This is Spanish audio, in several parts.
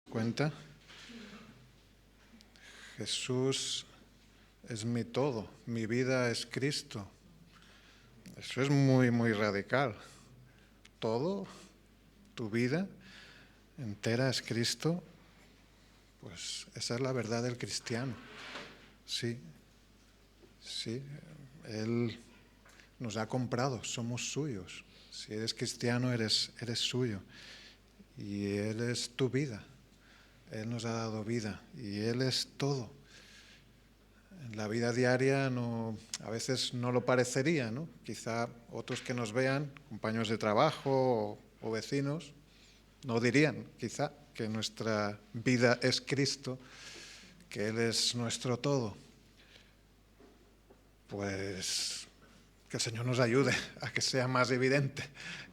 ¿Cuenta? Jesús es mi todo, mi vida es Cristo. Eso es muy, muy radical. Todo, tu vida entera es Cristo, pues esa es la verdad del cristiano. Sí, Él nos ha comprado, somos suyos. Si eres cristiano, eres suyo. Y Él es tu vida. Él nos ha dado vida y Él es todo. En la vida diaria a veces no lo parecería, ¿no? Quizá otros que nos vean, compañeros de trabajo o vecinos, no dirían quizá que nuestra vida es Cristo, que Él es nuestro todo. Pues que el Señor nos ayude a que sea más evidente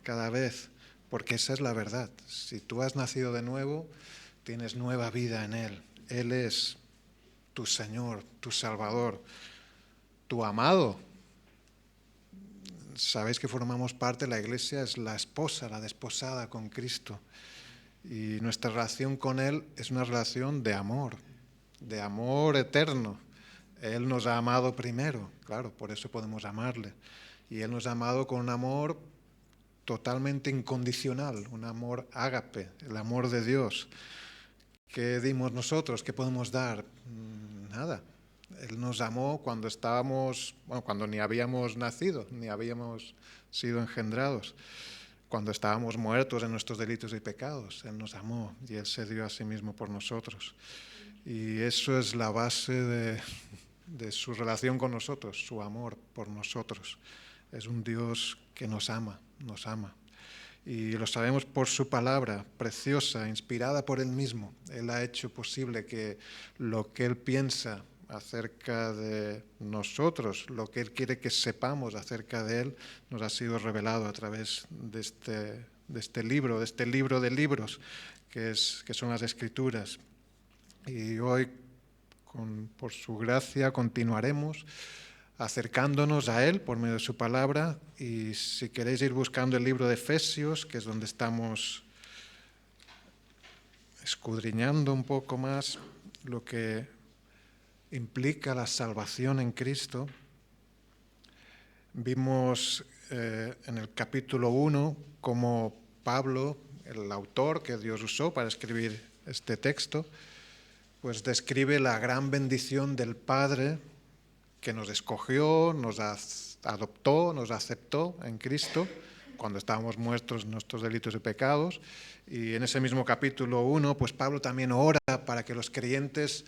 cada vez, porque esa es la verdad. Si tú has nacido de nuevo, tienes nueva vida en Él. Él es tu Señor, tu Salvador, tu amado. Sabéis que formamos parte, la Iglesia es la esposa, la desposada con Cristo. Y nuestra relación con Él es una relación de amor eterno. Él nos ha amado primero, claro, por eso podemos amarle. Y Él nos ha amado con un amor totalmente incondicional, un amor ágape, el amor de Dios. ¿Qué dimos nosotros? ¿Qué podemos dar? Nada. Él nos amó cuando cuando ni habíamos nacido, ni habíamos sido engendrados, cuando estábamos muertos en nuestros delitos y pecados. Él nos amó y Él se dio a sí mismo por nosotros. Y eso es la base de su relación con nosotros, su amor por nosotros. Es un Dios que nos ama, nos ama. Y lo sabemos por su palabra preciosa, inspirada por Él mismo. Él ha hecho posible que lo que Él piensa acerca de nosotros, lo que Él quiere que sepamos acerca de Él, nos ha sido revelado a través de este libro de libros, que son las Escrituras. Y hoy, por su gracia, continuaremos acercándonos a Él por medio de su palabra. Y si queréis ir buscando el libro de Efesios, que es donde estamos escudriñando un poco más lo que implica la salvación en Cristo, vimos en el capítulo 1 cómo Pablo, el autor que Dios usó para escribir este texto, pues describe la gran bendición del Padre que nos escogió, nos adoptó, nos aceptó en Cristo cuando estábamos muertos en nuestros delitos y pecados. Y en ese mismo capítulo 1, pues Pablo también ora para que los creyentes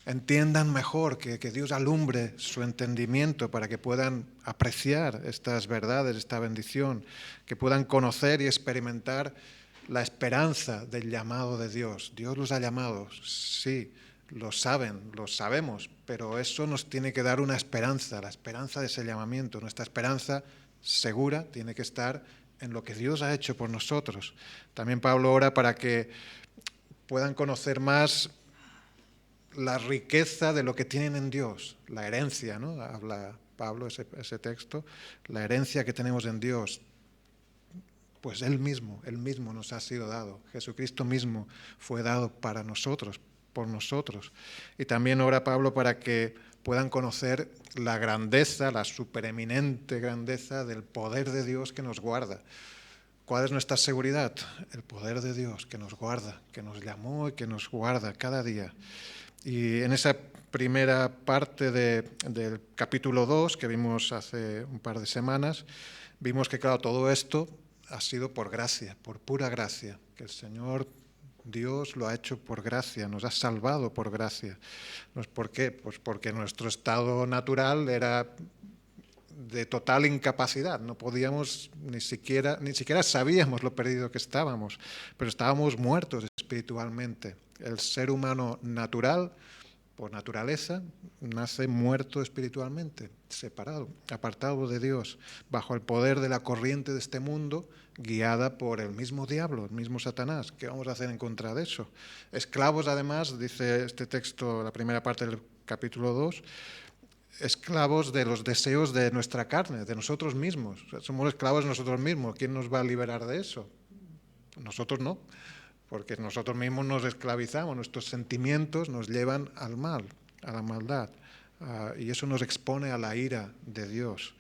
entiendan mejor, que Dios alumbre su entendimiento para que puedan apreciar estas verdades, esta bendición, que puedan conocer y experimentar la esperanza del llamado de Dios. Dios los ha llamado, sí, lo saben, lo sabemos, pero eso nos tiene que dar una esperanza, la esperanza de ese llamamiento. Nuestra esperanza segura tiene que estar en lo que Dios ha hecho por nosotros. También Pablo ora para que puedan conocer más la riqueza de lo que tienen en Dios, la herencia, ¿no? Habla Pablo ese texto, la herencia que tenemos en Dios. Pues Él mismo nos ha sido dado. Jesucristo mismo fue dado para nosotros, por nosotros. Y también ora Pablo para que puedan conocer la grandeza, la supereminente grandeza del poder de Dios que nos guarda. ¿Cuál es nuestra seguridad? El poder de Dios que nos guarda, que nos llamó y que nos guarda cada día. Y en esa primera parte del capítulo 2, que vimos hace un par de semanas, vimos que, claro, todo esto ha sido por gracia, por pura gracia, que el Señor Dios lo ha hecho por gracia, nos ha salvado por gracia. ¿Por qué? Pues porque nuestro estado natural era de total incapacidad, no podíamos, ni siquiera sabíamos lo perdido que estábamos, pero estábamos muertos espiritualmente. El ser humano natural, por naturaleza, nace muerto espiritualmente, separado, apartado de Dios, bajo el poder de la corriente de este mundo, guiada por el mismo diablo, el mismo Satanás. ¿Qué vamos a hacer en contra de eso? Esclavos, además, dice este texto, la primera parte del capítulo 2, esclavos de los deseos de nuestra carne, de nosotros mismos. O sea, somos esclavos de nosotros mismos. ¿Quién nos va a liberar de eso? Nosotros no. porque nosotros mismos nos esclavizamos, nuestros sentimientos nos llevan al mal, a la maldad, y eso nos expone a la ira de Dios.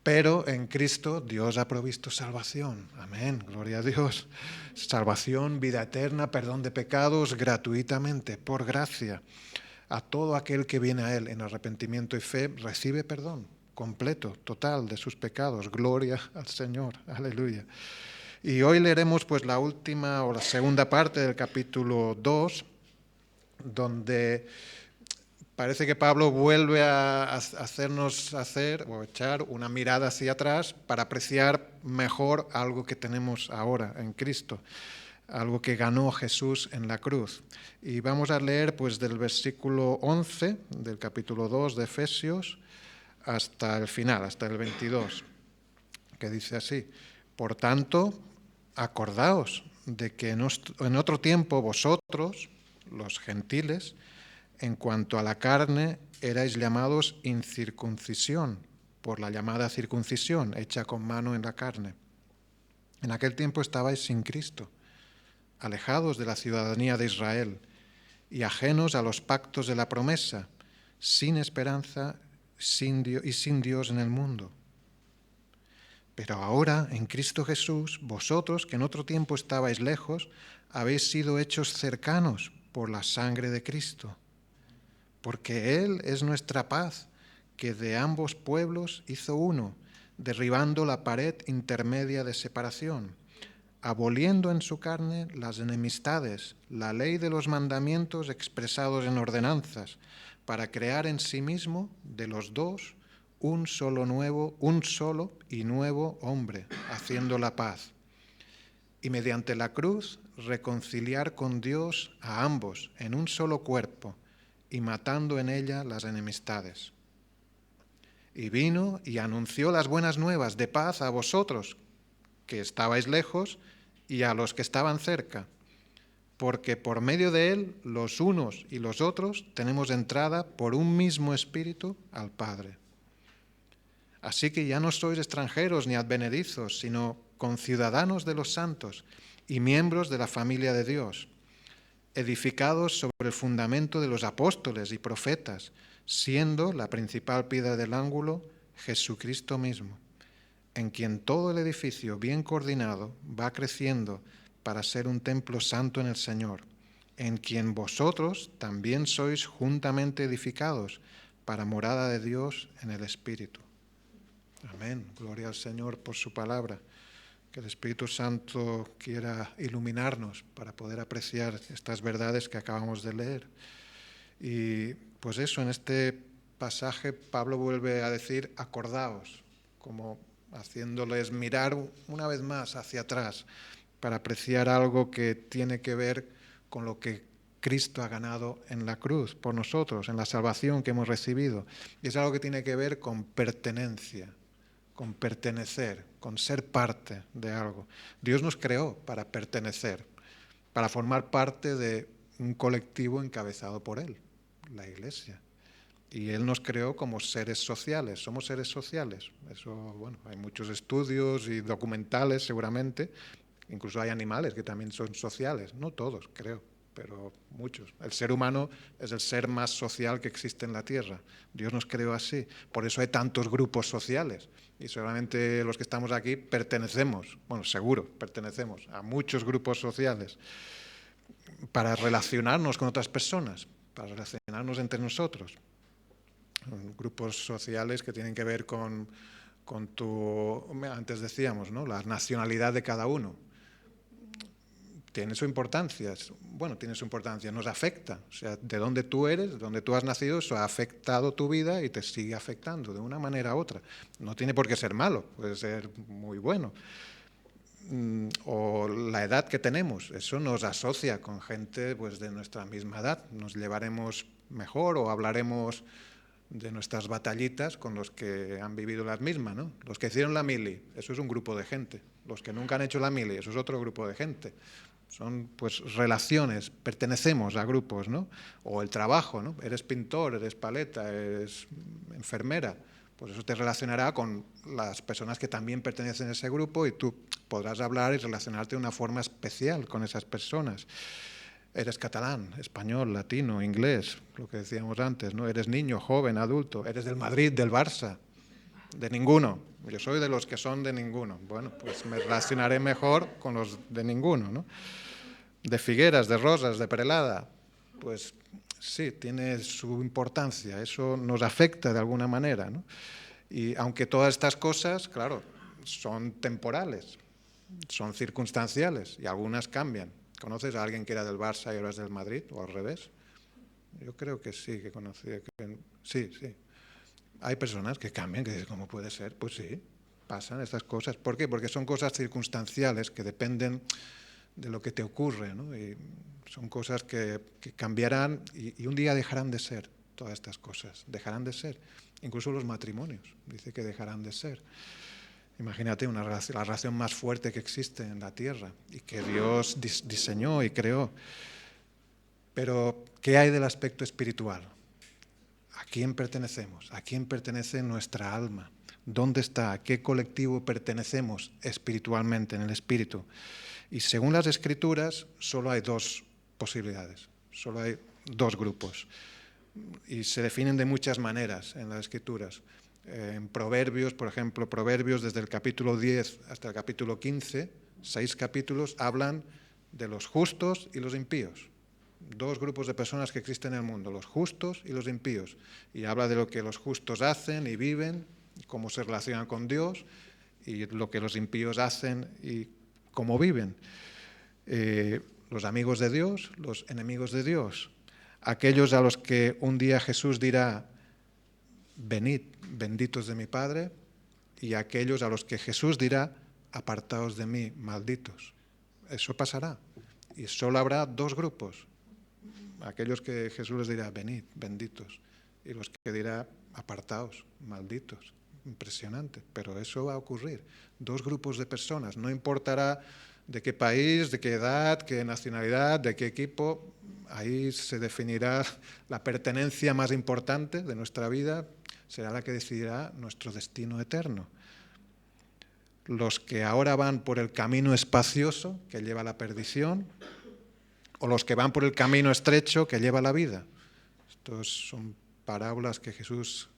Pero en Cristo Dios ha provisto salvación. Amén, gloria a Dios. Salvación, vida eterna, perdón de pecados gratuitamente, por gracia. A todo aquel que viene a Él en arrepentimiento y fe recibe perdón completo, total de sus pecados. Gloria al Señor. Aleluya. Y hoy leeremos pues la última o la segunda parte del capítulo 2, donde parece que Pablo vuelve a hacernos echar una mirada hacia atrás para apreciar mejor algo que tenemos ahora en Cristo, algo que ganó Jesús en la cruz. Y vamos a leer pues del versículo 11 del capítulo 2 de Efesios hasta el final, hasta el 22, que dice así: Por tanto, acordaos de que en otro tiempo vosotros, los gentiles, en cuanto a la carne, erais llamados incircuncisión, por la llamada circuncisión, hecha con mano en la carne. En aquel tiempo estabais sin Cristo, alejados de la ciudadanía de Israel y ajenos a los pactos de la promesa, sin esperanza y sin Dios en el mundo. Pero ahora, en Cristo Jesús, vosotros, que en otro tiempo estabais lejos, habéis sido hechos cercanos por la sangre de Cristo. Porque Él es nuestra paz, que de ambos pueblos hizo uno, derribando la pared intermedia de separación, aboliendo en su carne las enemistades, la ley de los mandamientos expresados en ordenanzas, para crear en sí mismo de los dos un solo y nuevo hombre, haciendo la paz. Y mediante la cruz reconciliar con Dios a ambos en un solo cuerpo, y matando en ella las enemistades. Y vino y anunció las buenas nuevas de paz a vosotros, que estabais lejos, y a los que estaban cerca, porque por medio de él, los unos y los otros, tenemos entrada por un mismo Espíritu al Padre. Así que ya no sois extranjeros ni advenedizos, sino conciudadanos de los santos y miembros de la familia de Dios, edificados sobre el fundamento de los apóstoles y profetas, siendo la principal piedra del ángulo Jesucristo mismo, en quien todo el edificio bien coordinado va creciendo para ser un templo santo en el Señor, en quien vosotros también sois juntamente edificados para morada de Dios en el Espíritu. Amén. Gloria al Señor por su palabra. Que el Espíritu Santo quiera iluminarnos para poder apreciar estas verdades que acabamos de leer. Y pues eso, en este pasaje Pablo vuelve a decir acordaos, como haciéndoles mirar una vez más hacia atrás para apreciar algo que tiene que ver con lo que Cristo ha ganado en la cruz por nosotros, en la salvación que hemos recibido. Y es algo que tiene que ver con pertenencia, con pertenecer, con ser parte de algo. Dios nos creó para pertenecer, para formar parte de un colectivo encabezado por Él, la Iglesia. Y Él nos creó como seres sociales, somos seres sociales. Eso, bueno, hay muchos estudios y documentales seguramente, incluso hay animales que también son sociales, no todos, creo, pero muchos. El ser humano es el ser más social que existe en la Tierra. Dios nos creó así. Por eso hay tantos grupos sociales. Y seguramente los que estamos aquí pertenecemos, bueno, seguro, pertenecemos a muchos grupos sociales para relacionarnos con otras personas, para relacionarnos entre nosotros. Grupos sociales que tienen que ver con tu, antes decíamos, ¿no?, la nacionalidad de cada uno. Tiene su importancia, nos afecta. O sea, de dónde tú eres, de dónde tú has nacido, eso ha afectado tu vida y te sigue afectando de una manera u otra. No tiene por qué ser malo, puede ser muy bueno. O la edad que tenemos, eso nos asocia con gente pues, de nuestra misma edad. Nos llevaremos mejor o hablaremos de nuestras batallitas con los que han vivido las mismas, ¿no? Los que hicieron la mili, eso es un grupo de gente. Los que nunca han hecho la mili, eso es otro grupo de gente. Son pues relaciones, pertenecemos a grupos, ¿no? O el trabajo, ¿no? Eres pintor, eres paleta, eres enfermera, Pues eso te relacionará con las personas que también pertenecen a ese grupo y tú podrás hablar y relacionarte de una forma especial con esas personas. Eres catalán, español, latino, inglés, lo que decíamos antes, ¿no? Eres niño, joven, adulto, eres del Madrid, del Barça, de ninguno. Yo soy de los que son de ninguno. Bueno, pues me relacionaré mejor con los de ninguno, ¿no? De Figueras, de Rosas, de Perelada, pues sí, tiene su importancia, eso nos afecta de alguna manera, ¿no? Y aunque todas estas cosas, claro, son temporales, son circunstanciales y algunas cambian. ¿Conoces a alguien que era del Barça y ahora es del Madrid o al revés? Yo creo que sí, que conocía. Sí, sí. Hay personas que cambian, que dicen, ¿cómo puede ser? Pues sí, pasan estas cosas. ¿Por qué? Porque son cosas circunstanciales que dependen de lo que te ocurre, ¿no? Y son cosas que cambiarán y un día dejarán de ser todas estas cosas, dejarán de ser. Incluso los matrimonios, dice que dejarán de ser. Imagínate la relación más fuerte que existe en la tierra y que Dios diseñó y creó. Pero, ¿qué hay del aspecto espiritual? ¿A quién pertenecemos? ¿A quién pertenece nuestra alma? ¿Dónde está? ¿A qué colectivo pertenecemos espiritualmente, en el espíritu? Y según las Escrituras, solo hay dos posibilidades, solo hay dos grupos. Y se definen de muchas maneras en las Escrituras. En Proverbios, por ejemplo, Proverbios desde el capítulo 10 hasta el capítulo 15, 6 capítulos, hablan de los justos y los impíos. Dos grupos de personas que existen en el mundo, los justos y los impíos. Y habla de lo que los justos hacen y viven, cómo se relacionan con Dios, y lo que los impíos hacen y cómo viven. Los amigos de Dios, los enemigos de Dios. Aquellos a los que un día Jesús dirá, venid, benditos de mi Padre, y aquellos a los que Jesús dirá, apartaos de mí, malditos. Eso pasará. Y solo habrá dos grupos. Aquellos que Jesús les dirá, venid, benditos, y los que dirá, apartaos, malditos. Impresionante, pero eso va a ocurrir. Dos grupos de personas, no importará de qué país, de qué edad, qué nacionalidad, de qué equipo, ahí se definirá la pertenencia más importante de nuestra vida, será la que decidirá nuestro destino eterno. Los que ahora van por el camino espacioso que lleva a la perdición, o los que van por el camino estrecho que lleva a la vida. Estas son parábolas que Jesús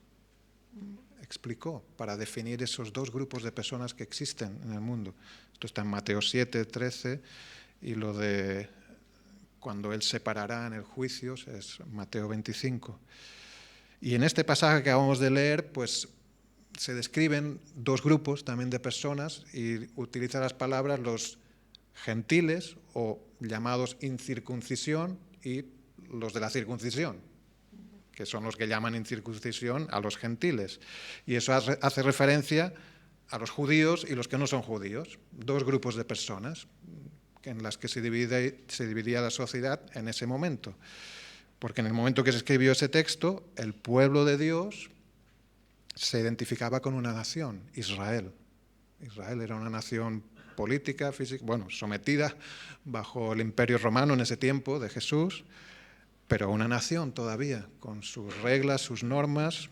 explicó para definir esos dos grupos de personas que existen en el mundo. Esto está en Mateo 7, 13, y lo de cuando Él separará en el juicio es Mateo 25. Y en este pasaje que acabamos de leer, pues se describen dos grupos también de personas y utiliza las palabras los gentiles o llamados incircuncisión y los de la circuncisión, que son los que llaman incircuncisión a los gentiles. Y eso hace referencia a los judíos y los que no son judíos, dos grupos de personas en las que se dividía la sociedad en ese momento. Porque en el momento que se escribió ese texto, el pueblo de Dios se identificaba con una nación, Israel. Israel era una nación política, física, sometida bajo el Imperio Romano en ese tiempo de Jesús, pero una nación todavía, con sus reglas, sus normas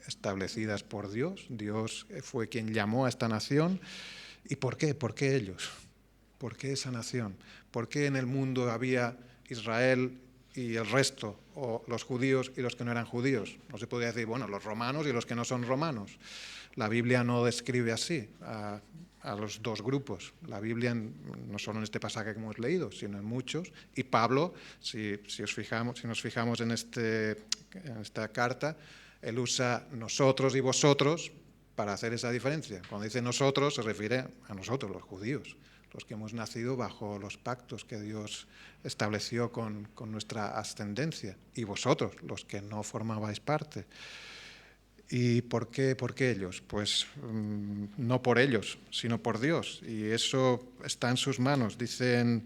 establecidas por Dios. Dios fue quien llamó a esta nación. ¿Y por qué? ¿Por qué ellos? ¿Por qué esa nación? ¿Por qué en el mundo había Israel y el resto, o los judíos y los que no eran judíos? No se podía decir, los romanos y los que no son romanos. La Biblia no describe así a los dos grupos. La Biblia, no solo en este pasaje que hemos leído, sino en muchos. Y Pablo, si nos fijamos en esta carta, él usa nosotros y vosotros para hacer esa diferencia. Cuando dice nosotros, se refiere a nosotros, los judíos, los que hemos nacido bajo los pactos que Dios estableció con nuestra ascendencia. Y vosotros, los que no formabais parte. ¿Y por qué ellos? Pues no por ellos, sino por Dios. Y eso está en sus manos. Dice en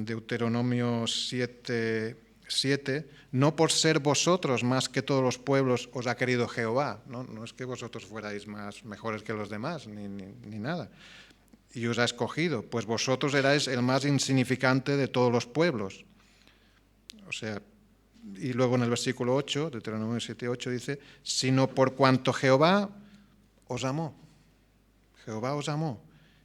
Deuteronomio 7:7, no por ser vosotros más que todos los pueblos os ha querido Jehová. No es que vosotros fuerais mejores que los demás, ni nada. Y os ha escogido, pues vosotros erais el más insignificante de todos los pueblos. O sea, Y luego en el versículo 8, Deuteronomio 7:8 dice, sino por cuanto Jehová os amó. Jehová os amó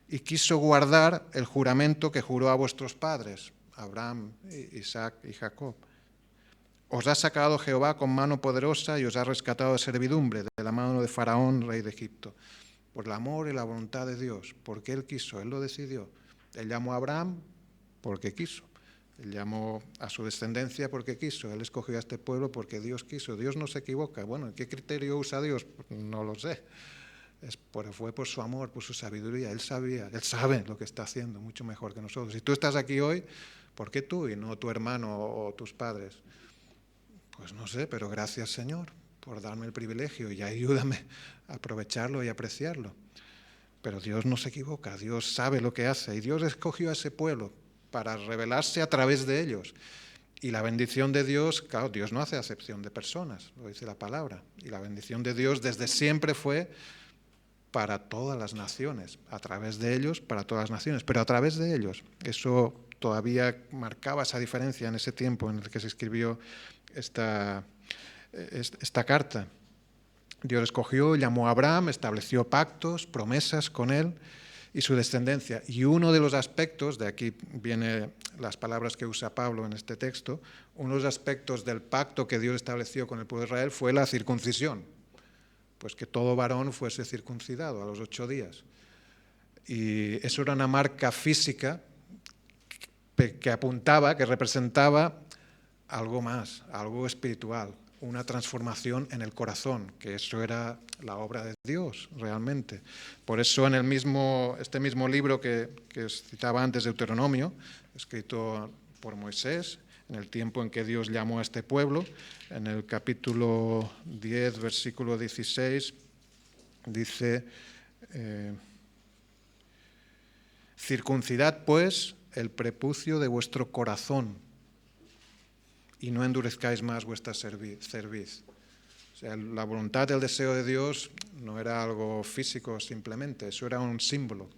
y quiso guardar el juramento que juró a vuestros padres, Abraham, Isaac y Jacob. Os ha sacado Jehová con mano poderosa y os ha rescatado de servidumbre, de la mano de Faraón, rey de Egipto, por el amor y la voluntad de Dios, porque Él quiso, Él lo decidió. Él llamó a Abraham porque quiso. Él llamó a su descendencia porque quiso. Él escogió a este pueblo porque Dios quiso. Dios no se equivoca. Bueno, ¿qué criterio usa Dios? Pues no lo sé. Fue por su amor, por su sabiduría. Él sabía, Él sabe lo que está haciendo mucho mejor que nosotros. Si tú estás aquí hoy, ¿por qué tú y no tu hermano o tus padres? Pues no sé, pero gracias, Señor, por darme el privilegio y ayúdame a aprovecharlo y apreciarlo. Pero Dios no se equivoca, Dios sabe lo que hace y Dios escogió a ese pueblo para revelarse a través de ellos. Y la bendición de Dios, claro, Dios no hace acepción de personas, lo dice la palabra. Y la bendición de Dios desde siempre fue para todas las naciones, a través de ellos, para todas las naciones, pero a través de ellos. Eso todavía marcaba esa diferencia en ese tiempo en el que se escribió esta carta. Dios escogió, llamó a Abraham, estableció pactos, promesas con él y su descendencia. Y uno de los aspectos, de aquí vienen las palabras que usa Pablo en este texto, uno de los aspectos del pacto que Dios estableció con el pueblo de Israel fue la circuncisión. Pues que todo varón fuese circuncidado a los 8 días. Y eso era una marca física que apuntaba, que representaba algo más, algo espiritual, una transformación en el corazón, que eso era la obra de Dios realmente. Por eso en este mismo libro que os citaba antes, Deuteronomio, escrito por Moisés, en el tiempo en que Dios llamó a este pueblo, en el capítulo 10, versículo 16, dice, circuncidad pues el prepucio de vuestro corazón y no endurezcáis más vuestra cerviz. O sea, la voluntad, el deseo de Dios no era algo físico simplemente, eso era un símbolo,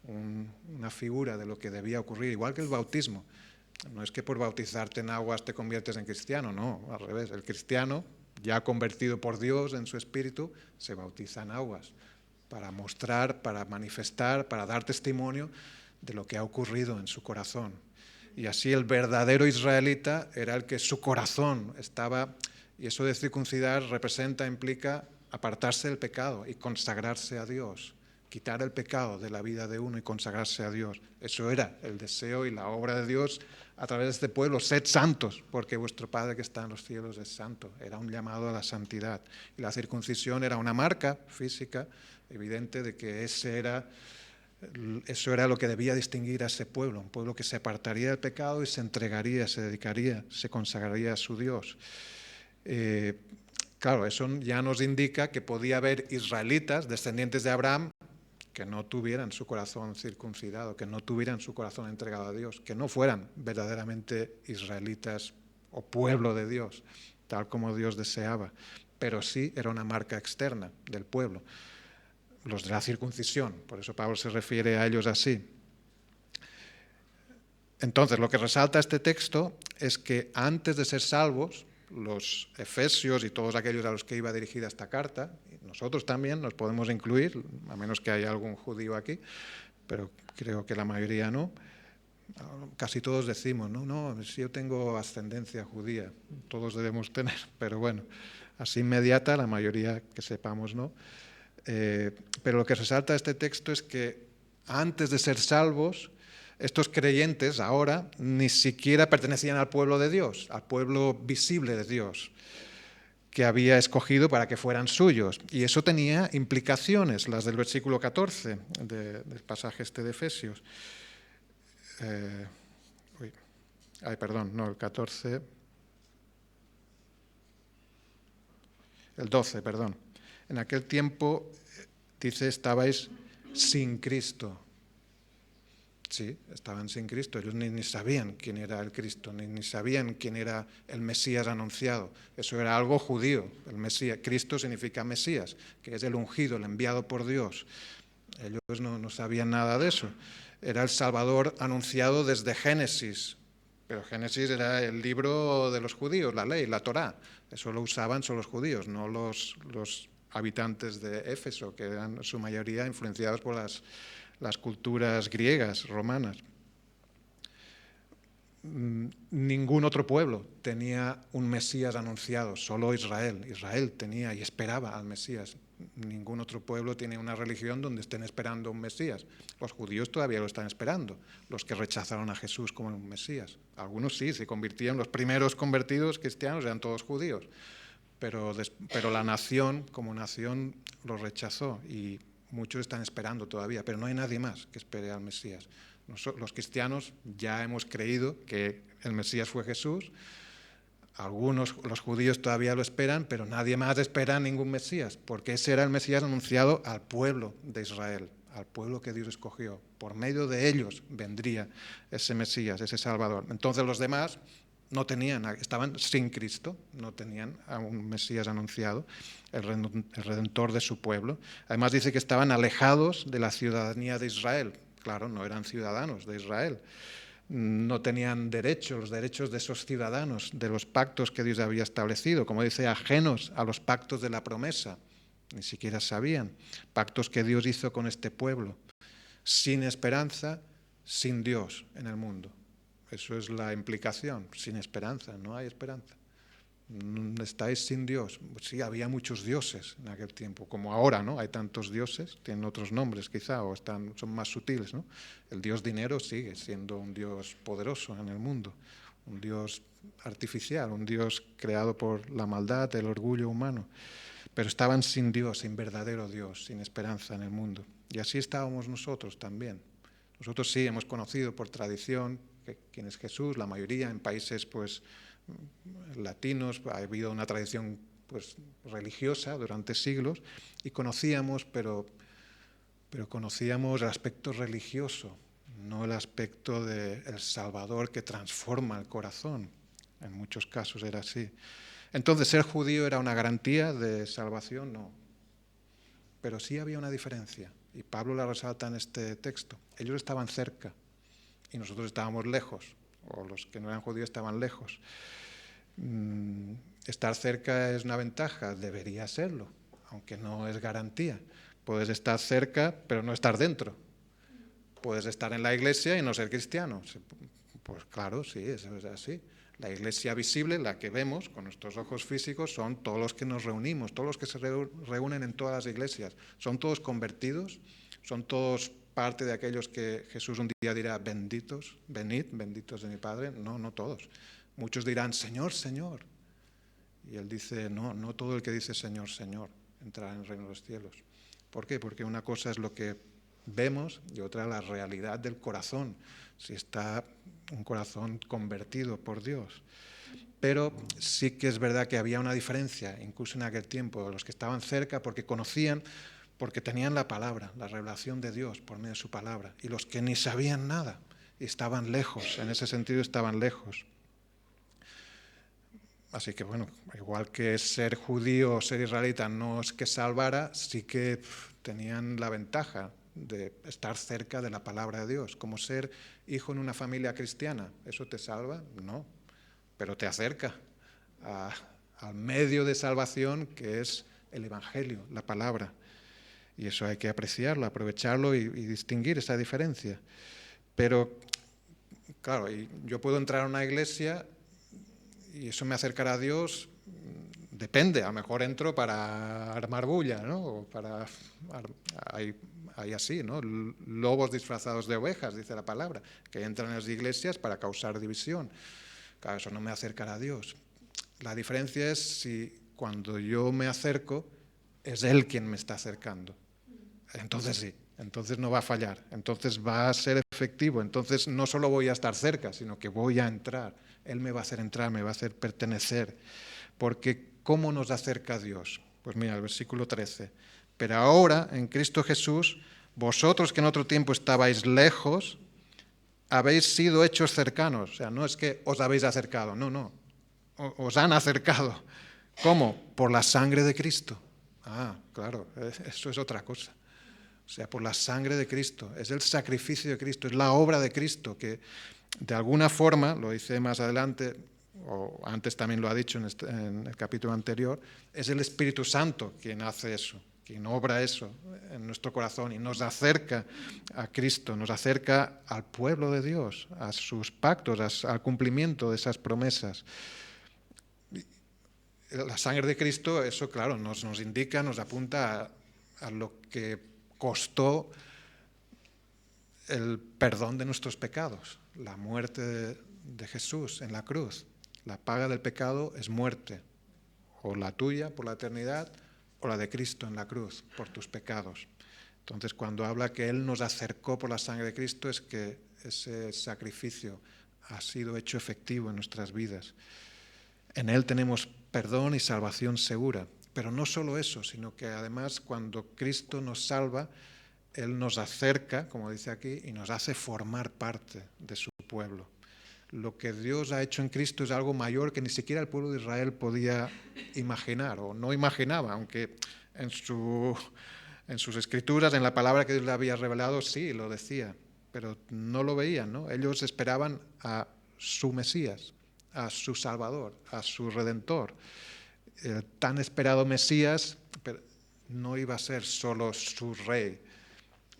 una figura de lo que debía ocurrir, igual que el bautismo. No es que por bautizarte en aguas te conviertes en cristiano, no, al revés. El cristiano, ya convertido por Dios en su espíritu, se bautiza en aguas para mostrar, para manifestar, para dar testimonio de lo que ha ocurrido en su corazón. Y así el verdadero israelita era el que su corazón estaba, y eso de circuncidar representa, implica apartarse del pecado y consagrarse a Dios, quitar el pecado de la vida de uno y consagrarse a Dios. Eso era el deseo y la obra de Dios a través de este pueblo. Sed santos, porque vuestro Padre que está en los cielos es santo. Era un llamado a la santidad. Y la circuncisión era una marca física evidente de que eso era lo que debía distinguir a ese pueblo, un pueblo que se apartaría del pecado y se entregaría, se dedicaría, se consagraría a su Dios. Claro, eso ya nos indica que podía haber israelitas, descendientes de Abraham, que no tuvieran su corazón circuncidado, que no tuvieran su corazón entregado a Dios, que no fueran verdaderamente israelitas o pueblo de Dios, tal como Dios deseaba, pero sí era una marca externa del pueblo, los de la circuncisión, por eso Pablo se refiere a ellos así. Entonces, lo que resalta este texto es que antes de ser salvos, los efesios y todos aquellos a los que iba dirigida esta carta, y nosotros también nos podemos incluir, a menos que haya algún judío aquí, pero creo que la mayoría no. Casi todos decimos, no, si yo tengo ascendencia judía, todos debemos tener, pero bueno, así inmediata la mayoría que sepamos no. Pero lo que resalta este texto es que antes de ser salvos, estos creyentes ahora ni siquiera pertenecían al pueblo de Dios, al pueblo visible de Dios, que había escogido para que fueran suyos. Y eso tenía implicaciones, las del versículo 14 del pasaje de Efesios. El 14. El 12, perdón. En aquel tiempo, dice, estabais sin Cristo. Sí, estaban sin Cristo. Ellos ni sabían quién era el Cristo, ni sabían quién era el Mesías anunciado. Eso era algo judío. El Mesías, Cristo significa Mesías, que es el ungido, el enviado por Dios. Ellos no sabían nada de eso. Era el Salvador anunciado desde Génesis Pero Génesis era el libro de los judíos, la ley, la Torá. Eso lo usaban solo los judíos, no los habitantes de Éfeso, que eran en su mayoría influenciados por las culturas griegas, romanas. Ningún otro pueblo tenía un Mesías anunciado, solo Israel. Israel tenía y esperaba al Mesías. Ningún otro pueblo tiene una religión donde estén esperando un Mesías. Los judíos todavía lo están esperando, los que rechazaron a Jesús como un Mesías. Algunos sí, se convirtieron, los primeros convertidos cristianos eran todos judíos, pero la nación, como nación, los rechazó y muchos están esperando todavía, pero no hay nadie más que espere al Mesías. Los cristianos ya hemos creído que el Mesías fue Jesús. Algunos, los judíos todavía lo esperan, pero nadie más espera ningún Mesías, porque ese era el Mesías anunciado al pueblo de Israel, al pueblo que Dios escogió. Por medio de ellos vendría ese Mesías, ese Salvador. Entonces los demás no tenían, estaban sin Cristo, no tenían a un Mesías anunciado, el Redentor de su pueblo. Además dice que estaban alejados de la ciudadanía de Israel. Claro, no eran ciudadanos de Israel. No tenían derechos, los derechos de esos ciudadanos, de los pactos que Dios había establecido, como dice, ajenos a los pactos de la promesa. Ni siquiera sabían. Pactos que Dios hizo con este pueblo. Sin esperanza, sin Dios en el mundo. Eso es la implicación. Sin esperanza, no hay esperanza. Estáis sin Dios. Sí, había muchos dioses en aquel tiempo, como ahora, ¿no? Hay tantos dioses, tienen otros nombres quizá, o son más sutiles, ¿no? El dios dinero sigue siendo un dios poderoso en el mundo, un dios artificial, un dios creado por la maldad, el orgullo humano. Pero estaban sin Dios, sin verdadero Dios, sin esperanza en el mundo. Y así estábamos nosotros también. Nosotros sí hemos conocido por tradición quién es Jesús, la mayoría en países pues latinos, ha habido una tradición pues religiosa durante siglos y conocíamos, pero conocíamos el aspecto religioso, no el aspecto del Salvador que transforma el corazón. En muchos casos era así. Entonces, ¿ser judío era una garantía de salvación? No. Pero sí había una diferencia, y Pablo la resalta en este texto. Ellos estaban cerca y nosotros estábamos lejos, o los que no eran judíos estaban lejos. Estar cerca es una ventaja, debería serlo, aunque no es garantía. Puedes estar cerca, pero no estar dentro. Puedes estar en la iglesia y no ser cristiano. Pues claro, sí, eso es así. La iglesia visible, la que vemos con nuestros ojos físicos, son todos los que nos reunimos, todos los que se reúnen en todas las iglesias. Son todos convertidos, son todos parte de aquellos que Jesús un día dirá, benditos, venid, benditos de mi Padre. No, no todos. Muchos dirán, Señor, Señor. Y él dice, no, no todo el que dice Señor, Señor entrará en el reino de los cielos. ¿Por qué? Porque una cosa es lo que vemos y otra la realidad del corazón, si está un corazón convertido por Dios. Pero sí que es verdad que había una diferencia, incluso en aquel tiempo, de los que estaban cerca porque conocían, porque tenían la palabra, la revelación de Dios por medio de su palabra, y los que ni sabían nada y estaban lejos, en ese sentido estaban lejos. Así que bueno, igual que ser judío o ser israelita no es que salvara, sí que tenían la ventaja de estar cerca de la palabra de Dios. Como ser hijo en una familia cristiana, ¿eso te salva? No, pero te acerca al medio de salvación que es el Evangelio, la palabra. Y eso hay que apreciarlo, aprovecharlo y distinguir esa diferencia. Pero, claro, yo puedo entrar a una iglesia y eso me acercará a Dios, depende, a lo mejor entro para armar bulla, ¿no? O para, hay así, ¿no? Lobos disfrazados de ovejas, dice la palabra, que entran en las iglesias para causar división. Claro, eso no me acercará a Dios. La diferencia es si cuando yo me acerco, es Él quien me está acercando. Entonces sí, entonces no va a fallar, entonces va a ser efectivo, entonces no solo voy a estar cerca, sino que voy a entrar. Él me va a hacer entrar, me va a hacer pertenecer. Porque ¿cómo nos acerca a Dios? Pues mira, el versículo 13. Pero ahora, en Cristo Jesús, vosotros que en otro tiempo estabais lejos, habéis sido hechos cercanos. O sea, no es que os habéis acercado, no. Os han acercado. ¿Cómo? Por la sangre de Cristo. Ah, claro, eso es otra cosa. o sea, por la sangre de Cristo. Es el sacrificio de Cristo, es la obra de Cristo, que de alguna forma, lo dice más adelante, o antes también lo ha dicho en el capítulo anterior, es el Espíritu Santo quien hace eso, quien obra eso en nuestro corazón y nos acerca a Cristo, nos acerca al pueblo de Dios, a sus pactos, al cumplimiento de esas promesas. La sangre de Cristo, eso claro, nos indica, nos apunta a lo que costó el perdón de nuestros pecados, la muerte de Jesús en la cruz. La paga del pecado es muerte, o la tuya por la eternidad, o la de Cristo en la cruz por tus pecados. Entonces, cuando habla que Él nos acercó por la sangre de Cristo, es que ese sacrificio ha sido hecho efectivo en nuestras vidas. En Él tenemos perdón y salvación segura. Pero no solo eso, sino que además cuando Cristo nos salva, Él nos acerca, como dice aquí, y nos hace formar parte de su pueblo. Lo que Dios ha hecho en Cristo es algo mayor que ni siquiera el pueblo de Israel podía imaginar o no imaginaba, aunque en sus escrituras, en la palabra que Dios le había revelado, sí, lo decía, pero no lo veían, ¿no? Ellos esperaban a su Mesías, a su Salvador, a su Redentor. El tan esperado Mesías no iba a ser solo su rey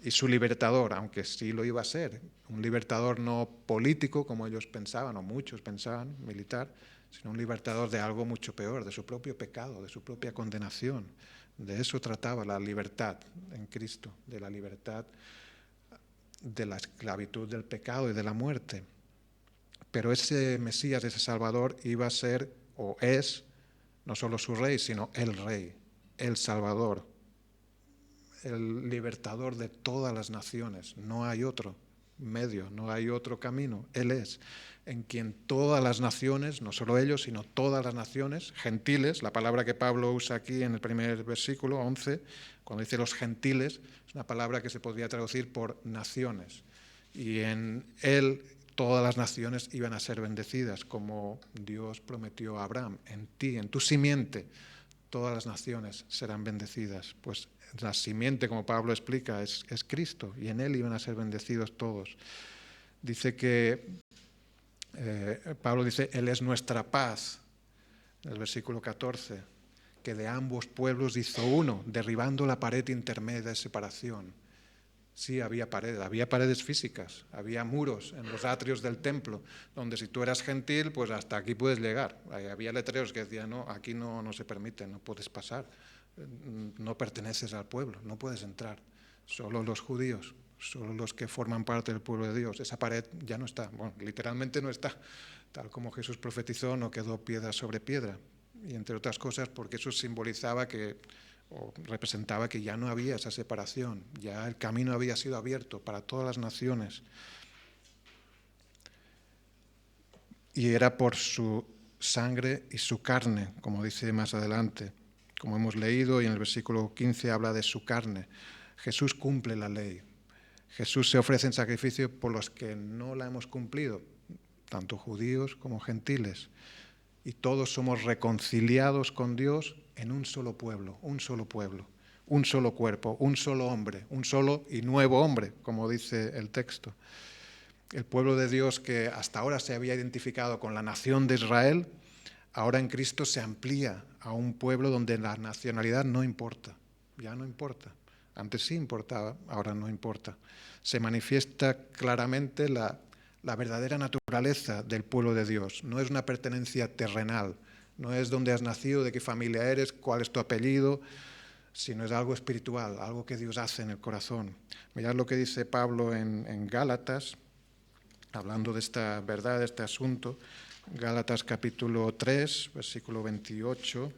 y su libertador, aunque sí lo iba a ser. Un libertador no político, como ellos pensaban, o muchos pensaban, militar, sino un libertador de algo mucho peor, de su propio pecado, de su propia condenación. De eso trataba la libertad en Cristo, de la libertad de la esclavitud del pecado y de la muerte. Pero ese Mesías, ese Salvador, iba a ser, o es, no solo su rey, sino el rey, el Salvador, el libertador de todas las naciones. No hay otro medio, no hay otro camino. Él es en quien todas las naciones, no solo ellos, sino todas las naciones, gentiles, la palabra que Pablo usa aquí en el primer versículo, 11, cuando dice los gentiles, es una palabra que se podría traducir por naciones. Y en él todas las naciones iban a ser bendecidas, como Dios prometió a Abraham. En ti, en tu simiente, todas las naciones serán bendecidas. Pues la simiente, como Pablo explica, es Cristo, y en él iban a ser bendecidos todos. Dice que, Pablo dice, Él es nuestra paz, en el versículo 14, que de ambos pueblos hizo uno, derribando la pared intermedia de separación. Sí, había paredes físicas, había muros en los atrios del templo, donde si tú eras gentil, pues hasta aquí puedes llegar. Había letreros que decían, no, aquí no se permite, no puedes pasar, no perteneces al pueblo, no puedes entrar. Solo los judíos, solo los que forman parte del pueblo de Dios. Esa pared ya no está, bueno, literalmente no está. Tal como Jesús profetizó, no quedó piedra sobre piedra. Y entre otras cosas, porque eso simbolizaba o representaba que ya no había esa separación, ya el camino había sido abierto para todas las naciones. Y era por su sangre y su carne, como dice más adelante, como hemos leído, y en el versículo 15 habla de su carne. Jesús cumple la ley. Jesús se ofrece en sacrificio por los que no la hemos cumplido, tanto judíos como gentiles. Y todos somos reconciliados con Dios en un solo pueblo, un solo cuerpo, un solo hombre, un solo y nuevo hombre, como dice el texto. El pueblo de Dios que hasta ahora se había identificado con la nación de Israel, ahora en Cristo se amplía a un pueblo donde la nacionalidad no importa, ya no importa. Antes sí importaba, ahora no importa. Se manifiesta claramente la verdadera naturaleza del pueblo de Dios. No es una pertenencia terrenal, no es dónde has nacido, de qué familia eres, cuál es tu apellido, sino es algo espiritual, algo que Dios hace en el corazón. Mirad lo que dice Pablo en Gálatas, hablando de esta verdad, de este asunto. Gálatas capítulo 3, versículo 28.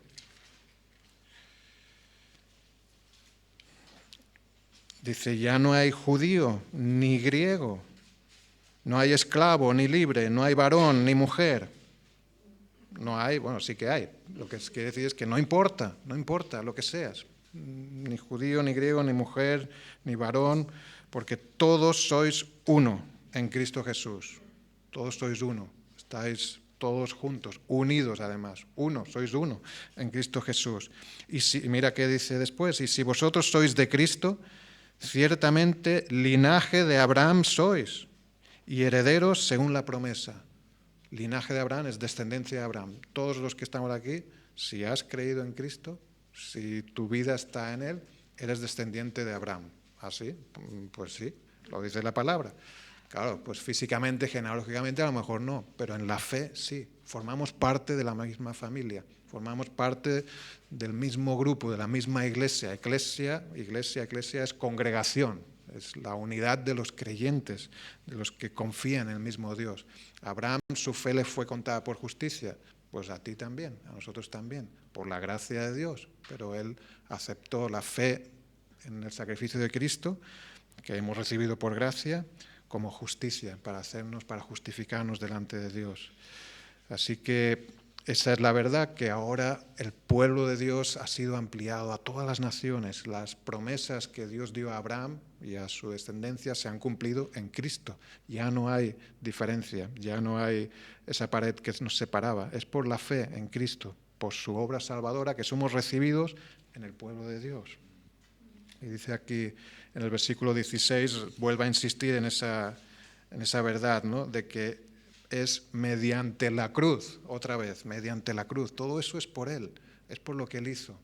Dice, ya no hay judío ni griego, no hay esclavo ni libre, no hay varón ni mujer. No hay, bueno, sí que hay. Lo que quiere decir es que no importa lo que seas. Ni judío, ni griego, ni mujer, ni varón, porque todos sois uno en Cristo Jesús. Todos sois uno. Estáis todos juntos, unidos además. Sois uno en Cristo Jesús. Y mira qué dice después, y si vosotros sois de Cristo, Ciertamente, linaje de Abraham sois y herederos según la promesa. Linaje de Abraham es descendencia de Abraham. Todos los que estamos aquí, si has creído en Cristo, si tu vida está en Él, eres descendiente de Abraham. ¿Así? Pues sí, lo dice la palabra. Claro, pues físicamente, genealógicamente a lo mejor no, pero en la fe sí. Formamos parte de la misma familia, formamos parte del mismo grupo, de la misma iglesia. Iglesia es congregación, es la unidad de los creyentes, de los que confían en el mismo Dios. Abraham, su fe le fue contada por justicia, pues a ti también, a nosotros también, por la gracia de Dios, pero él aceptó la fe en el sacrificio de Cristo, que hemos recibido por gracia, como justicia, para justificarnos delante de Dios. Así que esa es la verdad, que ahora el pueblo de Dios ha sido ampliado a todas las naciones. Las promesas que Dios dio a Abraham y a su descendencia se han cumplido en Cristo. Ya no hay diferencia, ya no hay esa pared que nos separaba. Es por la fe en Cristo, por su obra salvadora, que somos recibidos en el pueblo de Dios. Y dice aquí en el versículo 16, vuelve a insistir en esa verdad, ¿no? De que es mediante la cruz, otra vez, mediante la cruz. Todo eso es por Él, es por lo que Él hizo.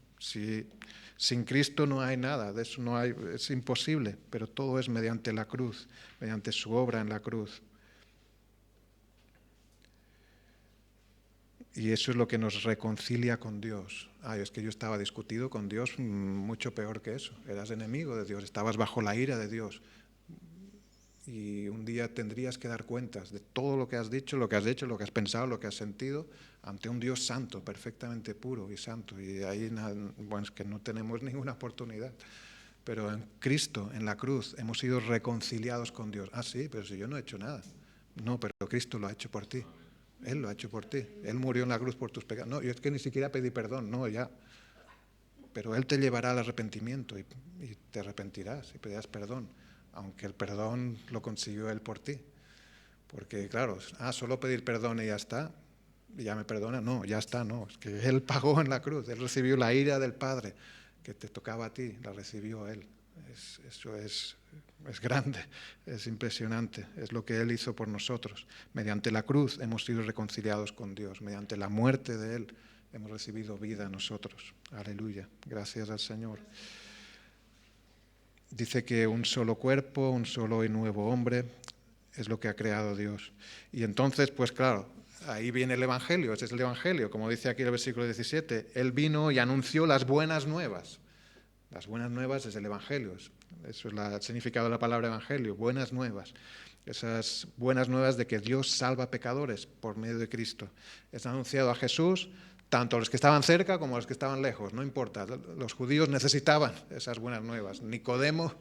Sin Cristo no hay nada, de eso no hay, es imposible, pero todo es mediante la cruz, mediante su obra en la cruz. Y eso es lo que nos reconcilia con Dios. Es que yo estaba discutido con Dios mucho peor que eso. Eras enemigo de Dios, estabas bajo la ira de Dios. Y un día tendrías que dar cuentas de todo lo que has dicho, lo que has hecho, lo que has pensado, lo que has sentido, ante un Dios santo, perfectamente puro y santo. Y ahí, bueno, es que no tenemos ninguna oportunidad. Pero en Cristo, en la cruz, hemos sido reconciliados con Dios. Sí, pero si yo no he hecho nada. No, pero Cristo lo ha hecho por ti. Él lo ha hecho por ti. Él murió en la cruz por tus pecados. No, yo es que ni siquiera pedí perdón. No, ya. Pero Él te llevará al arrepentimiento y te arrepentirás y pedirás perdón. Aunque el perdón lo consiguió Él por ti. Porque, claro, solo pedir perdón y ya está. Y ya me perdona. No, ya está, no. Es que Él pagó en la cruz. Él recibió la ira del Padre que te tocaba a ti. La recibió Él. Eso es grande, es impresionante, es lo que Él hizo por nosotros. Mediante la cruz hemos sido reconciliados con Dios, mediante la muerte de Él hemos recibido vida nosotros. Aleluya, gracias al Señor. Dice que un solo cuerpo, un solo y nuevo hombre es lo que ha creado Dios. Y entonces, pues claro, ahí viene el Evangelio, ese es el Evangelio, como dice aquí el versículo 17, Él vino y anunció las buenas nuevas. Las buenas nuevas es el Evangelio, eso es el significado de la palabra Evangelio, buenas nuevas. Esas buenas nuevas de que Dios salva pecadores por medio de Cristo. Es anunciado a Jesús, tanto a los que estaban cerca como a los que estaban lejos, no importa. Los judíos necesitaban esas buenas nuevas. Nicodemo,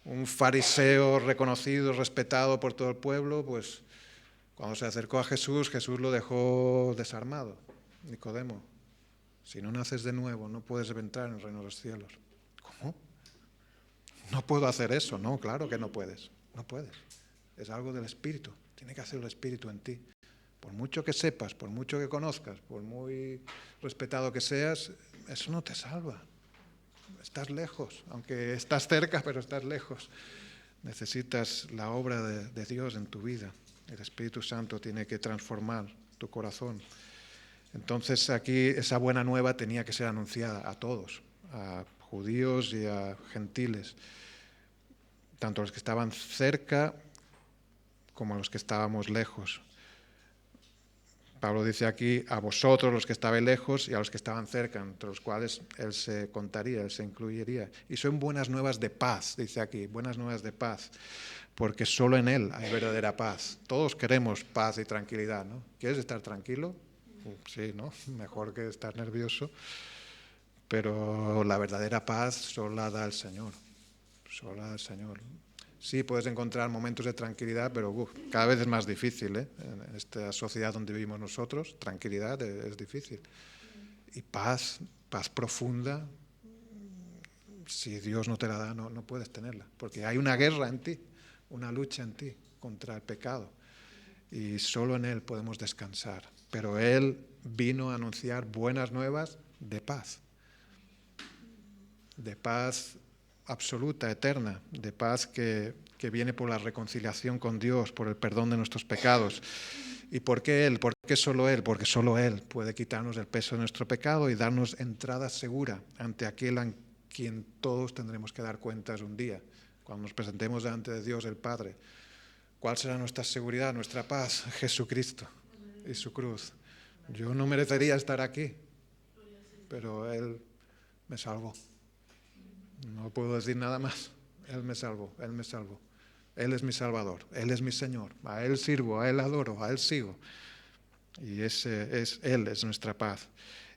un fariseo reconocido, respetado por todo el pueblo, pues cuando se acercó a Jesús, Jesús lo dejó desarmado. Nicodemo, si no naces de nuevo, no puedes entrar en el reino de los cielos. ¿Cómo? No puedo hacer eso. No, claro que no puedes. No puedes. Es algo del Espíritu. Tiene que hacer el Espíritu en ti. Por mucho que sepas, por mucho que conozcas, por muy respetado que seas, eso no te salva. Estás lejos, aunque estás cerca, pero estás lejos. Necesitas la obra de Dios en tu vida. El Espíritu Santo tiene que transformar tu corazón. Entonces aquí esa buena nueva tenía que ser anunciada a todos, a judíos y a gentiles, tanto a los que estaban cerca como a los que estábamos lejos. Pablo dice aquí, a vosotros los que estabais lejos y a los que estaban cerca, entre los cuales él se contaría, él se incluiría. Y son buenas nuevas de paz, dice aquí, buenas nuevas de paz, porque solo en él hay verdadera paz. Todos queremos paz y tranquilidad, ¿no? ¿Quieres estar tranquilo? Sí, ¿no? Mejor que estar nervioso. Pero la verdadera paz solo la da el Señor. Solo la da el Señor. Sí, puedes encontrar momentos de tranquilidad, pero cada vez es más difícil, ¿eh? En esta sociedad donde vivimos nosotros, tranquilidad es difícil. Y paz profunda, si Dios no te la da, no puedes tenerla. Porque hay una guerra en ti, una lucha en ti contra el pecado. Y solo en Él podemos descansar. Pero Él vino a anunciar buenas nuevas de paz. De paz absoluta, eterna, de paz que viene por la reconciliación con Dios, por el perdón de nuestros pecados. ¿Y por qué Él? ¿Por qué solo Él? Porque solo Él puede quitarnos el peso de nuestro pecado y darnos entrada segura ante aquel a quien todos tendremos que dar cuentas un día, cuando nos presentemos delante de Dios el Padre. ¿Cuál será nuestra seguridad, nuestra paz? Jesucristo y su cruz. Yo no merecería estar aquí, pero Él me salvó. No puedo decir nada más. Él me salvó, Él me salvó. Él es mi Salvador, Él es mi Señor. A Él sirvo, a Él adoro, a Él sigo. Y Él es nuestra paz.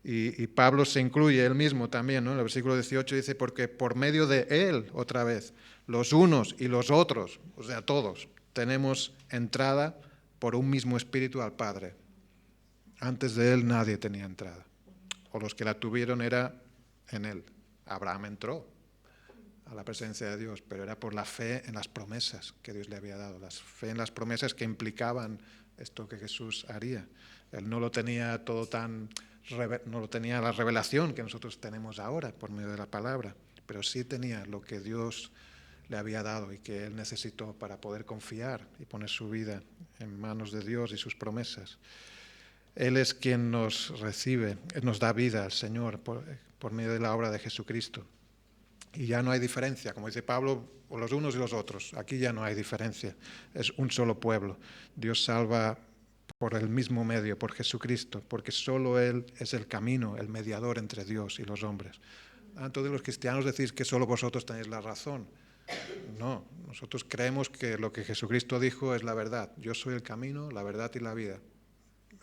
Y Pablo se incluye él mismo también, ¿no? En el versículo 18 dice, porque por medio de Él, otra vez, los unos y los otros, o sea, todos, tenemos entrada por un mismo espíritu al Padre. Antes de Él nadie tenía entrada. O los que la tuvieron era en Él. Abraham entró a la presencia de Dios, pero era por la fe en las promesas que Dios le había dado, la fe en las promesas que implicaban esto que Jesús haría. Él no lo tenía todo no lo tenía la revelación que nosotros tenemos ahora por medio de la palabra, pero sí tenía lo que Dios le había dado y que él necesitó para poder confiar y poner su vida en manos de Dios y sus promesas. Él es quien nos recibe, nos da vida al Señor por medio de la obra de Jesucristo. Y ya no hay diferencia, como dice Pablo, o los unos y los otros. Aquí ya no hay diferencia, es un solo pueblo. Dios salva por el mismo medio, por Jesucristo, porque solo Él es el camino, el mediador entre Dios y los hombres. Entonces los cristianos decís que solo vosotros tenéis la razón. No, nosotros creemos que lo que Jesucristo dijo es la verdad. Yo soy el camino, la verdad y la vida.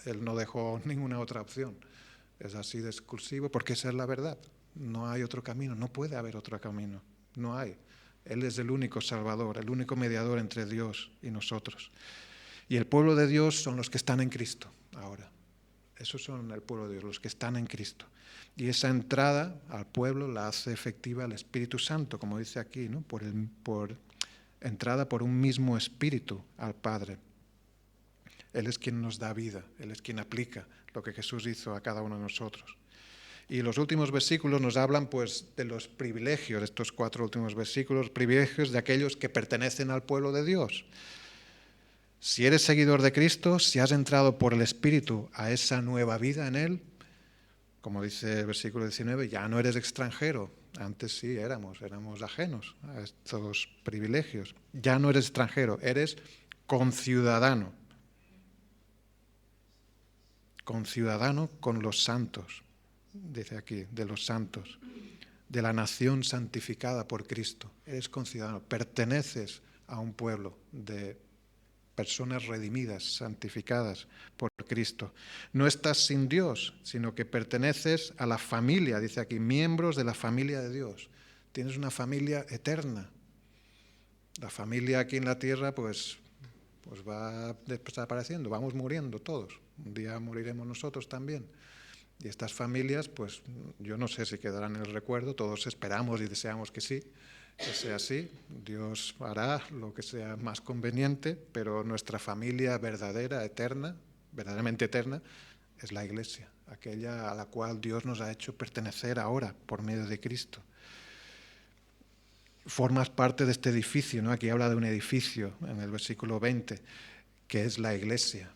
Él no dejó ninguna otra opción. Es así de exclusivo porque esa es la verdad. No hay otro camino, no puede haber otro camino, no hay. Él es el único Salvador, el único mediador entre Dios y nosotros. Y el pueblo de Dios son los que están en Cristo ahora. Esos son el pueblo de Dios, los que están en Cristo. Y esa entrada al pueblo la hace efectiva el Espíritu Santo, como dice aquí, ¿no? por entrada por un mismo Espíritu al Padre. Él es quien nos da vida, Él es quien aplica lo que Jesús hizo a cada uno de nosotros. Y los últimos versículos nos hablan pues de los privilegios, estos 4 últimos versículos, privilegios de aquellos que pertenecen al pueblo de Dios. Si eres seguidor de Cristo, si has entrado por el Espíritu a esa nueva vida en Él, como dice el versículo 19, ya no eres extranjero. Antes sí éramos ajenos a estos privilegios. Ya no eres extranjero, eres conciudadano. Conciudadano con los santos, dice aquí, de los santos, de la nación santificada por Cristo. Eres conciudadano, perteneces a un pueblo de personas redimidas, santificadas por Cristo. No estás sin Dios, sino que perteneces a la familia, dice aquí, miembros de la familia de Dios. Tienes una familia eterna. La familia aquí en la tierra, pues va desapareciendo, vamos muriendo todos. Un día moriremos nosotros también. Y estas familias, pues yo no sé si quedarán en el recuerdo, todos esperamos y deseamos que sí, que sea así. Dios hará lo que sea más conveniente, pero nuestra familia verdadera, eterna, verdaderamente eterna, es la Iglesia, aquella a la cual Dios nos ha hecho pertenecer ahora por medio de Cristo. Formas parte de este edificio, ¿no? Aquí habla de un edificio en el versículo 20, que es la Iglesia.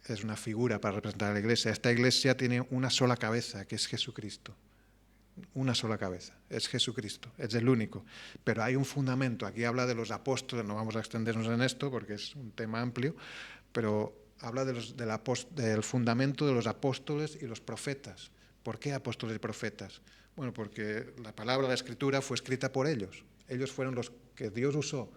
Es una figura para representar a la Iglesia. Esta Iglesia tiene una sola cabeza, que es Jesucristo. Una sola cabeza, es Jesucristo, es el único. Pero hay un fundamento, aquí habla de los apóstoles, no vamos a extendernos en esto porque es un tema amplio, pero habla del fundamento de los apóstoles y los profetas. ¿Por qué apóstoles y profetas? Bueno, porque la palabra, la Escritura, fue escrita por ellos. Ellos fueron los que Dios usó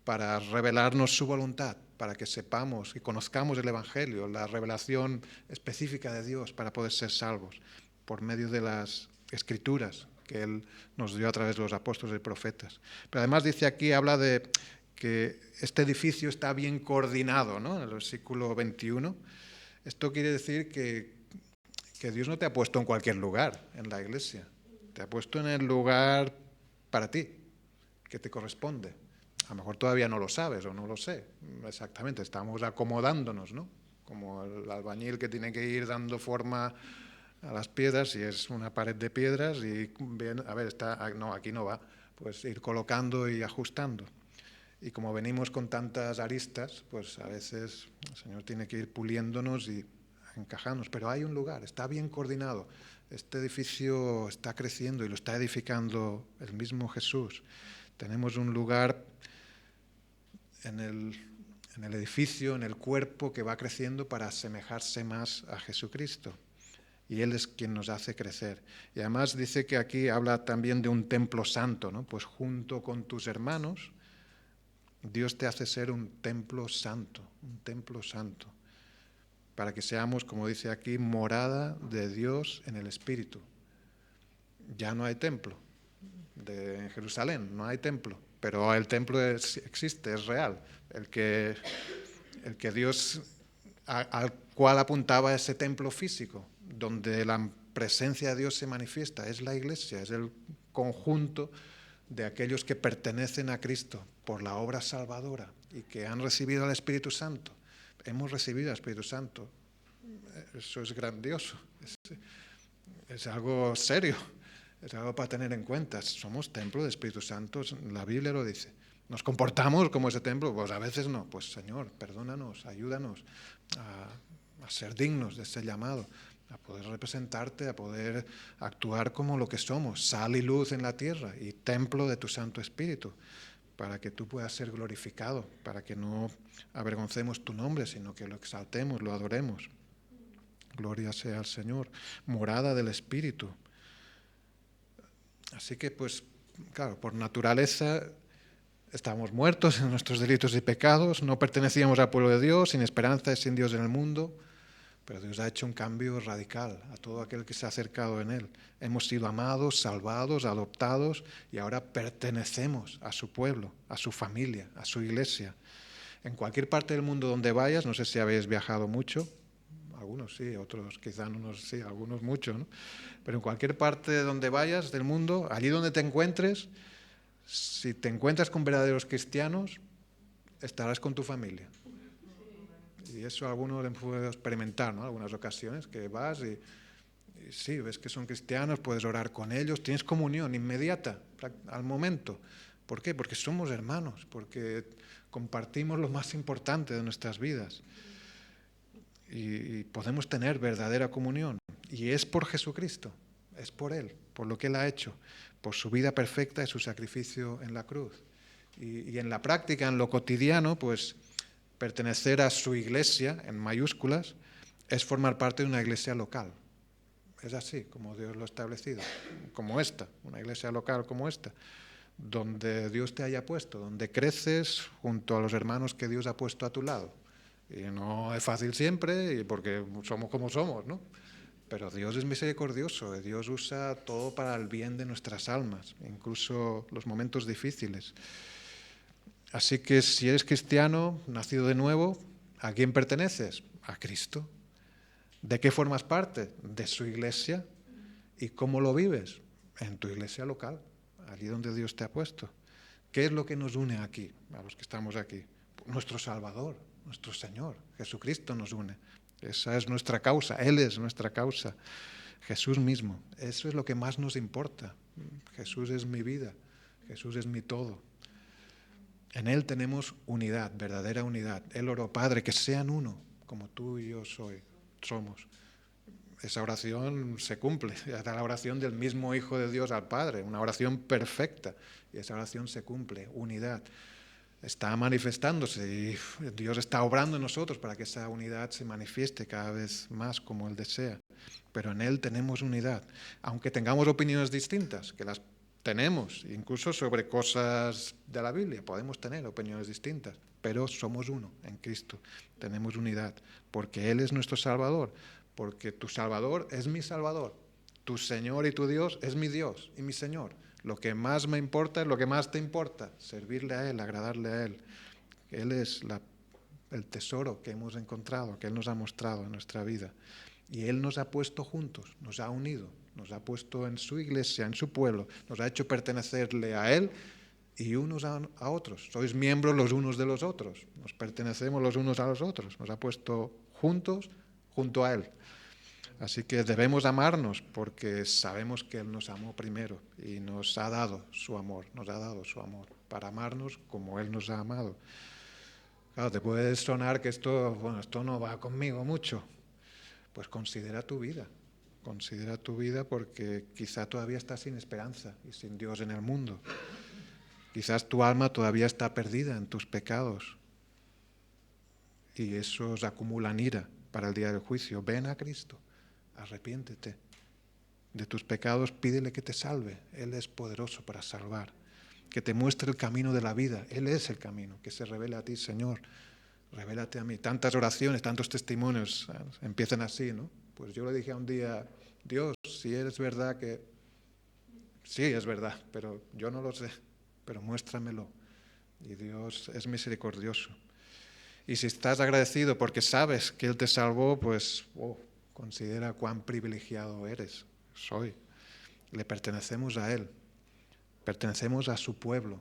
para revelarnos su voluntad, para que sepamos y conozcamos el Evangelio, la revelación específica de Dios para poder ser salvos por medio de las Escrituras que Él nos dio a través de los apóstoles y profetas. Pero además dice aquí, habla de que este edificio está bien coordinado, ¿no? En el versículo 21. Esto quiere decir que Dios no te ha puesto en cualquier lugar en la iglesia. Te ha puesto en el lugar para ti, que te corresponde. A lo mejor todavía no lo sabes o no lo sé exactamente. Estamos acomodándonos, ¿no? Como el albañil que tiene que ir dando forma a las piedras, si es una pared de piedras y bien, a ver, no, aquí no va, pues ir colocando y ajustando. Y como venimos con tantas aristas, pues a veces el Señor tiene que ir puliéndonos y encajándonos. Pero hay un lugar, está bien coordinado. Este edificio está creciendo y lo está edificando el mismo Jesús. Tenemos un lugar en el edificio, en el cuerpo, que va creciendo para asemejarse más a Jesucristo. Y Él es quien nos hace crecer. Y además dice que aquí habla también de un templo santo, ¿no? Pues junto con tus hermanos, Dios te hace ser un templo santo, para que seamos, como dice aquí, morada de Dios en el Espíritu. Ya no hay templo en Jerusalén, no hay templo, pero el templo existe, es real. El que Dios, al cual apuntaba ese templo físico, donde la presencia de Dios se manifiesta, es la iglesia, es el conjunto de aquellos que pertenecen a Cristo por la obra salvadora y que han recibido al Espíritu Santo. Hemos recibido al Espíritu Santo. Eso es grandioso, es algo serio, es algo para tener en cuenta. Somos templo del Espíritu Santo, la Biblia lo dice. ¿Nos comportamos como ese templo? Pues a veces no. Pues Señor, perdónanos, ayúdanos a ser dignos de ese llamado, a poder representarte, a poder actuar como lo que somos, sal y luz en la tierra y templo de tu Santo Espíritu, para que tú puedas ser glorificado, para que no avergoncemos tu nombre, sino que lo exaltemos, lo adoremos. Gloria sea al Señor, morada del Espíritu. Así que, pues, claro, por naturaleza estábamos muertos en nuestros delitos y pecados, no pertenecíamos al pueblo de Dios, sin esperanza y sin Dios en el mundo, pero Dios ha hecho un cambio radical a todo aquel que se ha acercado en Él. Hemos sido amados, salvados, adoptados y ahora pertenecemos a su pueblo, a su familia, a su iglesia. En cualquier parte del mundo donde vayas, no sé si habéis viajado mucho, algunos sí, otros quizá no, sí, algunos mucho, ¿no? Pero en cualquier parte donde vayas del mundo, allí donde te encuentres, si te encuentras con verdaderos cristianos, estarás con tu familia. Y eso algunos lo puedo experimentar, ¿no? Algunas ocasiones que vas y sí, ves que son cristianos, puedes orar con ellos, tienes comunión inmediata, al momento. ¿Por qué? Porque somos hermanos, porque compartimos lo más importante de nuestras vidas. Y podemos tener verdadera comunión. Y es por Jesucristo, es por Él, por lo que Él ha hecho, por su vida perfecta y su sacrificio en la cruz. Y en la práctica, en lo cotidiano, pues pertenecer a su iglesia, en mayúsculas, es formar parte de una iglesia local. Es así como Dios lo ha establecido, como esta, una iglesia local como esta, donde Dios te haya puesto, donde creces junto a los hermanos que Dios ha puesto a tu lado. Y no es fácil siempre, porque somos como somos, ¿no? Pero Dios es misericordioso, Dios usa todo para el bien de nuestras almas, incluso los momentos difíciles. Así que si eres cristiano, nacido de nuevo, ¿a quién perteneces? A Cristo. ¿De qué formas parte? De su iglesia. ¿Y cómo lo vives? En tu iglesia local, allí donde Dios te ha puesto. ¿Qué es lo que nos une aquí, a los que estamos aquí? Nuestro Salvador, nuestro Señor, Jesucristo nos une. Esa es nuestra causa, Él es nuestra causa. Jesús mismo, eso es lo que más nos importa. Jesús es mi vida, Jesús es mi todo. En Él tenemos unidad, verdadera unidad. Él oró, Padre, que sean uno, como tú y yo somos. Esa oración se cumple, es la oración del mismo Hijo de Dios al Padre, una oración perfecta, y esa oración se cumple, unidad. Está manifestándose y Dios está obrando en nosotros para que esa unidad se manifieste cada vez más como Él desea. Pero en Él tenemos unidad, aunque tengamos opiniones distintas, que las tenemos, incluso sobre cosas de la Biblia, podemos tener opiniones distintas, pero somos uno en Cristo, tenemos unidad, porque Él es nuestro Salvador, porque tu Salvador es mi Salvador, tu Señor y tu Dios es mi Dios y mi Señor. Lo que más me importa es lo que más te importa, servirle a Él, agradarle a Él. Él es el tesoro que hemos encontrado, que Él nos ha mostrado en nuestra vida. Y Él nos ha puesto juntos, nos ha unido, nos ha puesto en su iglesia, en su pueblo, nos ha hecho pertenecerle a Él y unos a otros. Sois miembros los unos de los otros, nos pertenecemos los unos a los otros, nos ha puesto juntos junto a Él. Así que debemos amarnos porque sabemos que Él nos amó primero y nos ha dado su amor, para amarnos como Él nos ha amado. Claro, te puede sonar que esto no va conmigo mucho. Pues considera tu vida porque quizá todavía estás sin esperanza y sin Dios en el mundo. Quizás tu alma todavía está perdida en tus pecados y esos acumulan ira para el día del juicio. Ven a Cristo, arrepiéntete de tus pecados, pídele que te salve. Él es poderoso para salvar, que te muestre el camino de la vida. Él es el camino, que se revele a ti, Señor. Revélate a mí. Tantas oraciones, tantos testimonios empiezan así, ¿no? Pues yo le dije un día, Dios, si es verdad que... Sí, es verdad, pero yo no lo sé, pero muéstramelo. Y Dios es misericordioso. Y si estás agradecido porque sabes que Él te salvó, pues considera cuán privilegiado eres. Soy. Le pertenecemos a Él. Pertenecemos a su pueblo,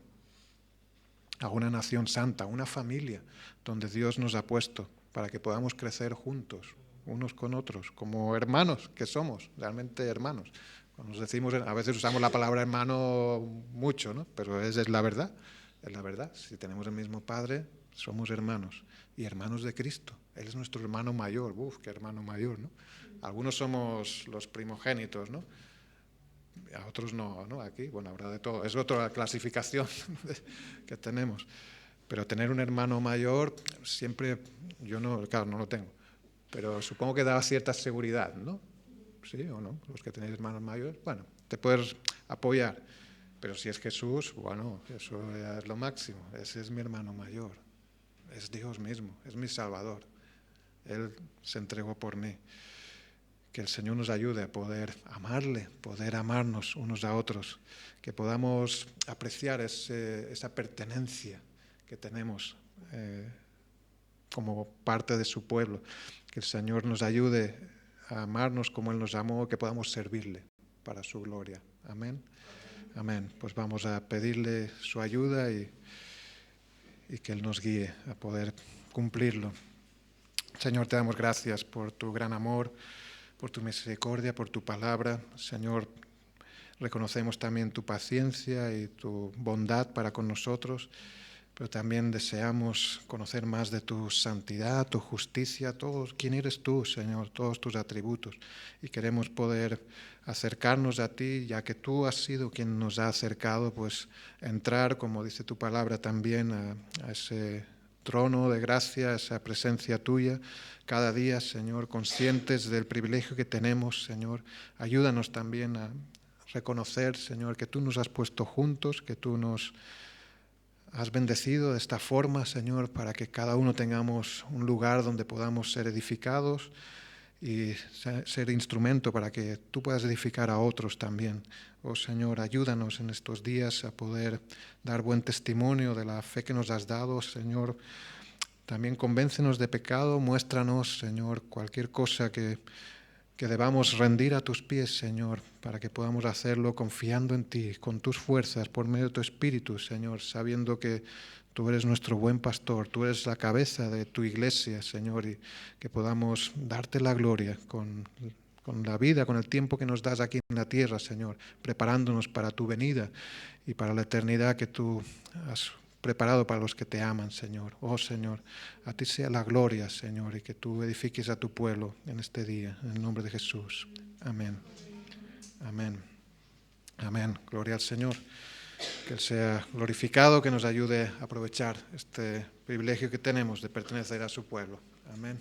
a una nación santa, a una familia donde Dios nos ha puesto para que podamos crecer juntos, unos con otros, como hermanos que somos, realmente hermanos. Cuando nos decimos, a veces usamos la palabra hermano mucho, ¿no? Pero es la verdad, es la verdad. Si tenemos el mismo Padre, somos hermanos y hermanos de Cristo. Él es nuestro hermano mayor. Uf, qué hermano mayor, ¿no? Algunos somos los primogénitos, ¿no? A otros no, ¿no? Aquí, bueno, habrá de todo. Es otra clasificación que tenemos. Pero tener un hermano mayor, siempre, yo no, claro, no lo tengo, pero supongo que da cierta seguridad, ¿no? ¿Sí o no? Los que tenéis hermanos mayores, bueno, te puedes apoyar. Pero si es Jesús, bueno, eso ya es lo máximo. Ese es mi hermano mayor. Es Dios mismo, es mi Salvador. Él se entregó por mí. Que el Señor nos ayude a poder amarle, poder amarnos unos a otros, que podamos apreciar esa pertenencia que tenemos como parte de su pueblo. Que el Señor nos ayude a amarnos como Él nos amó, que podamos servirle para su gloria. Amén. Amén. Pues vamos a pedirle su ayuda y que Él nos guíe a poder cumplirlo. Señor, te damos gracias por tu gran amor, por tu misericordia, por tu palabra. Señor, reconocemos también tu paciencia y tu bondad para con nosotros, pero también deseamos conocer más de tu santidad, tu justicia, quién eres tú, Señor, todos tus atributos. Y queremos poder acercarnos a ti, ya que tú has sido quien nos ha acercado, pues entrar, como dice tu palabra, también a ese trono de gracia, esa presencia tuya, cada día, Señor, conscientes del privilegio que tenemos, Señor. Ayúdanos también a reconocer, Señor, que tú nos has puesto juntos, que tú nos has bendecido de esta forma, Señor, para que cada uno tengamos un lugar donde podamos ser edificados y ser instrumento para que tú puedas edificar a otros también. Oh Señor, ayúdanos en estos días a poder dar buen testimonio de la fe que nos has dado, Señor. También convéncenos de pecado, muéstranos, Señor, cualquier cosa que debamos rendir a tus pies, Señor, para que podamos hacerlo confiando en ti, con tus fuerzas, por medio de tu Espíritu, Señor, sabiendo que tú eres nuestro buen pastor, tú eres la cabeza de tu iglesia, Señor, y que podamos darte la gloria con la vida, con el tiempo que nos das aquí en la tierra, Señor, preparándonos para tu venida y para la eternidad que tú has preparado para los que te aman, Señor. Oh, Señor, a ti sea la gloria, Señor, y que tú edifiques a tu pueblo en este día, en el nombre de Jesús. Amén. Amén. Amén. Gloria al Señor. Que Él sea glorificado, que nos ayude a aprovechar este privilegio que tenemos de pertenecer a su pueblo. Amén.